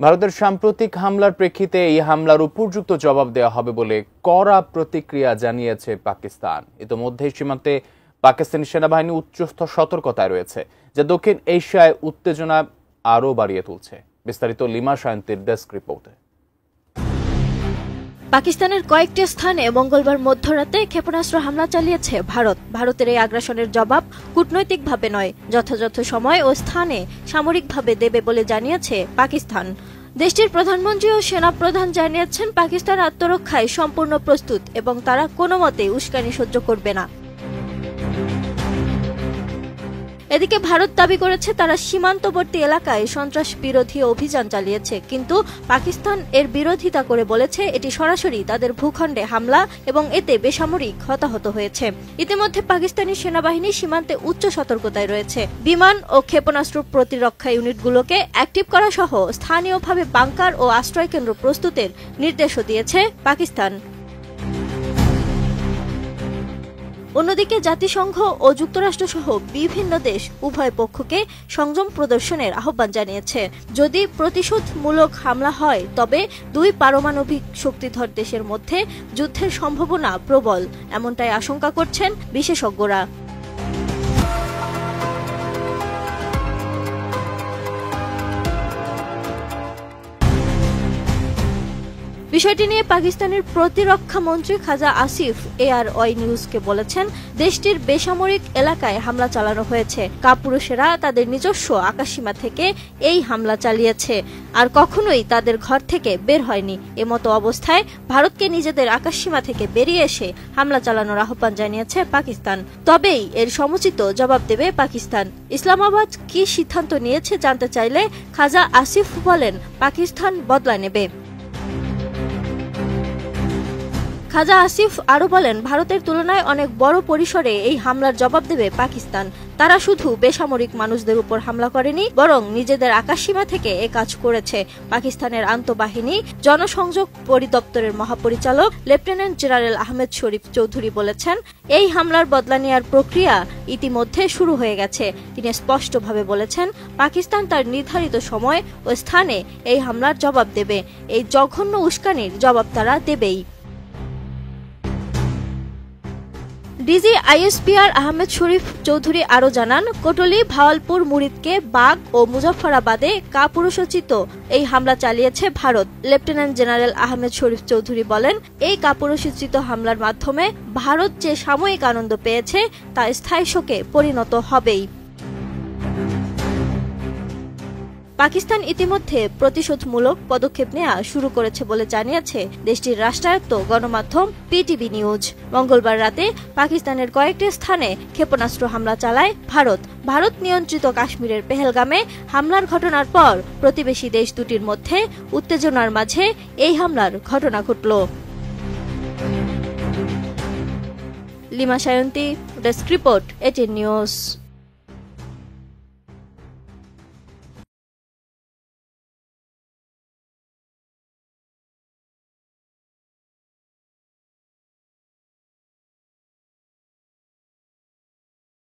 ভারতের সাম্প্রতিক হামলার প্রেক্ষিতে এই হামলার উপযুক্ত জবাব দেওয়া হবে বলে কড়া প্রতিক্রিয়া জানিয়েছে পাকিস্তান। ইতোমধ্যে সীমান্তে পাকিস্তানি সেনাবাহিনী উচ্চ সতর্কতায় রয়েছে, যা দক্ষিণ এশিয়ায় উত্তেজনা আরও বাড়িয়ে তুলছে। বিস্তারিত লিমা সায়ন্তীর ডেস্ক রিপোর্টে। পাকিস্তানের কয়েকটি স্থানে মঙ্গলবার মধ্যরাতে ক্ষেপণাস্ত্র হামলা চালিয়েছে ভারতের এই আগ্রাসনের জবাব কূটনৈতিকভাবে নয়, যথাযথ সময় ও স্থানে সামরিকভাবে দেবে বলে জানিয়েছে পাকিস্তান। দেশটির প্রধানমন্ত্রী ও সেনাপ্রধান জানিয়েছেন পাকিস্তান আত্মরক্ষায় সম্পূর্ণ প্রস্তুত এবং তারা কোনো মতেই উস্কানি সহ্য করবে না। এদিকে ভারত দাবি করেছে তারা সীমান্তবর্তী এলাকায় সন্ত্রাস বিরোধী অভিযান চালিয়েছে, কিন্তু পাকিস্তান এর বিরোধিতা করে বলেছে এটি সরাসরি তাদের ভূখণ্ডে হামলা এবং এতে বেসামরিক হতাহত হয়েছে। ইতিমধ্যে পাকিস্তানি সেনাবাহিনী সীমান্তে উচ্চ সতর্কতায় রয়েছে। বিমান ও ক্ষেপণাস্ত্র প্রতিরক্ষা ইউনিটগুলোকে অ্যাক্টিভ করা সহ স্থানীয়ভাবে বাংকার ও আশ্রয়কেন্দ্র প্রস্তুতের নির্দেশও দিয়েছে পাকিস্তান। অন্যদিকে জাতিসংঘ ও যুক্তরাষ্ট্র সহ বিভিন্ন দেশ উভয় পক্ষকে সংযম প্রদর্শনের আহ্বান জানিয়েছে। যদি প্রতিশোধমূলক হামলা হয় তবে দুই পারমাণবিক শক্তিধর দেশের মধ্যে যুদ্ধের সম্ভাবনা প্রবল, এমনটাই আশঙ্কা করছেন বিশেষজ্ঞরা। বিষয়টি নিয়ে পাকিস্তানের প্রতিরক্ষা মন্ত্রী খাজা আসিফ ARY নিউজকে বলেছেন, দেশটির বেসামরিক এলাকায় হামলা চালানো হয়েছে। কাপুরুষেরা তাদের নিজস্ব আকাশসীমা থেকে এই হামলা চালিয়েছে, আর কখনোই তাদের ঘর থেকে বের হয়নি। এমতো অবস্থায় ভারতকে নিজেদের আকাশসীমা থেকে বেরিয়ে এসে হামলা চালানোর আহ্বান জানিয়েছে পাকিস্তান। তবেই এর সমুচিত জবাব দেবে পাকিস্তান। ইসলামাবাদ কি সিদ্ধান্ত নিয়েছে জানতে চাইলে খাজা আসিফ বলেন, পাকিস্তান বদলা নেবে। খাজা আসিফ আরও বলেন, ভারতের তুলনায় অনেক বড় পরিসরে এই হামলার জবাব দেবে পাকিস্তান। তারা শুধু বেসামরিক মানুষদের উপর হামলা করেনি, বরং নিজেদের আকাশসীমা থেকে এ কাজ করেছে। পাকিস্তানের আন্তঃবাহিনী জনসংযোগ পরিদপ্তরের মহাপরিচালক লেফটেন্যান্ট জেনারেল আহমেদ শরীফ চৌধুরী বলেছেন, এই হামলার বদলা নেওয়ার প্রক্রিয়া ইতিমধ্যে শুরু হয়ে গেছে। তিনি স্পষ্টভাবে বলেছেন, পাকিস্তান তার নির্ধারিত সময় ও স্থানে এই হামলার জবাব দেবে। এই জঘন্য উস্কানির জবাব তারা দেবেই। ডিজি ISPR আহমেদ শরীফ চৌধুরী আরও জানান, কোটলি, ভাওয়ালপুর, মুরিদকে, বাগ ও মুজফফরাবাদে কাপুরুষোচিত এই হামলা চালিয়েছে ভারত। লেফটেন্যান্ট জেনারেল আহমেদ শরীফ চৌধুরী বলেন, এই কাপুরুষোচিত হামলার মাধ্যমে ভারত যে সাময়িক আনন্দ পেয়েছে তা স্থায়ী শোকে পরিণত হবেই। পাকিস্তান ইতিমধ্যে প্রতিশোধমূলক পদক্ষেপ নেওয়া শুরু করেছে বলে জানিয়েছে দেশটির রাষ্ট্রায়ত্ত গণমাধ্যম PTV নিউজ। মঙ্গলবার রাতে পাকিস্তানের কয়েকটি স্থানে ক্ষেপণাস্ত্র হামলা চালায় ভারত নিয়ন্ত্রিত কাশ্মীরের পেহেলগামে হামলার ঘটনার পর প্রতিবেশী দেশ দুটির মধ্যে উত্তেজনার মাঝে এই হামলার ঘটনা ঘটল। Lima Sayanti, desk report, 18 news.